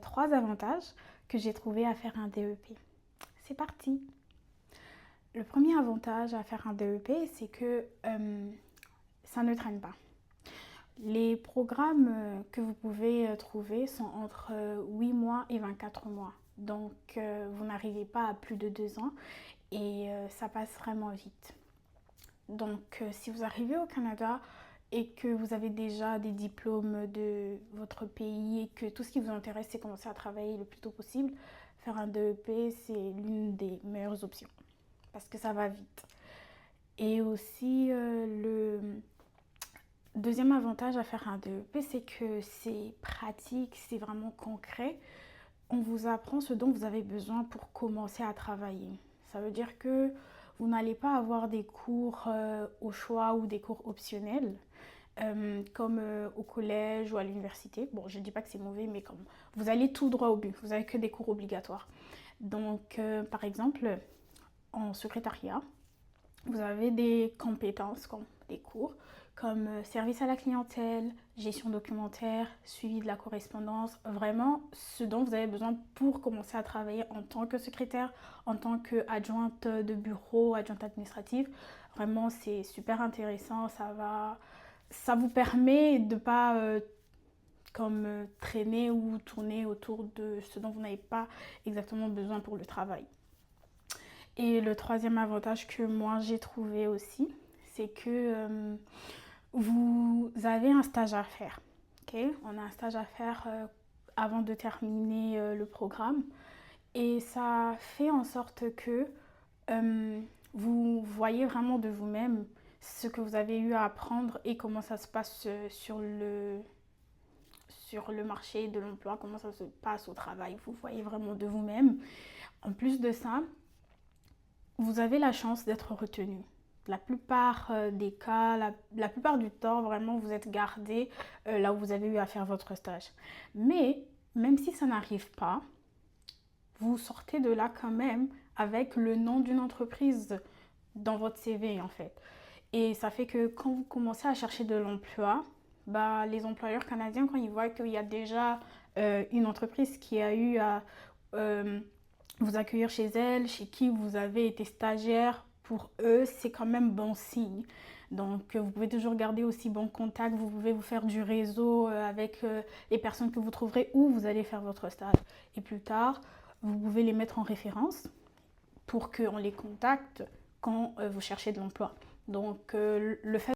3 avantages que j'ai trouvé à faire un DEP. C'est parti. Le premier avantage à faire un DEP, c'est que ça ne traîne pas. Les programmes que vous pouvez trouver sont entre 8 mois et 24 mois. Donc, vous n'arrivez pas à plus de 2 ans et ça passe vraiment vite. Donc, si vous arrivez au Canada et que vous avez déjà des diplômes de votre pays et que tout ce qui vous intéresse, c'est commencer à travailler le plus tôt possible, faire un DEP, c'est l'une des meilleures options parce que ça va vite. Et aussi, le deuxième avantage à faire un DEP, c'est que c'est pratique, c'est vraiment concret. On vous apprend ce dont vous avez besoin pour commencer à travailler. Ça veut dire que vous n'allez pas avoir des cours au choix ou des cours optionnels comme au collège ou à l'université. Bon, je ne dis pas que c'est mauvais, mais comme vous allez tout droit au but, vous n'avez que des cours obligatoires. Donc, par exemple, en secrétariat, vous avez des compétences comme des cours comme service à la clientèle, gestion documentaire, suivi de la correspondance, vraiment ce dont vous avez besoin pour commencer à travailler en tant que secrétaire, en tant qu'adjointe de bureau, adjointe administrative. Vraiment, c'est super intéressant, ça vous permet de ne pas traîner ou tourner autour de ce dont vous n'avez pas exactement besoin pour le travail. Et le troisième avantage que moi j'ai trouvé aussi, c'est que vous avez un stage à faire. Okay? On a un stage à faire avant de terminer le programme. Et ça fait en sorte que vous voyez vraiment de vous-même ce que vous avez eu à apprendre et comment ça se passe sur le marché de l'emploi, comment ça se passe au travail. Vous voyez vraiment de vous-même. En plus de ça, vous avez la chance d'être retenu. La plupart des cas, la plupart du temps, vraiment, vous êtes gardé là où vous avez eu à faire votre stage. Mais même si ça n'arrive pas, vous sortez de là quand même avec le nom d'une entreprise dans votre CV en fait. Et ça fait que quand vous commencez à chercher de l'emploi, bah, les employeurs canadiens, quand ils voient qu'il y a déjà une entreprise qui a eu à vous accueillir chez elle, chez qui vous avez été stagiaire, pour eux, c'est quand même bon signe. Donc, vous pouvez toujours garder aussi bon contact, vous pouvez vous faire du réseau avec les personnes que vous trouverez où vous allez faire votre stage. Et plus tard, vous pouvez les mettre en référence pour qu'on les contacte quand vous cherchez de l'emploi. Donc, le fait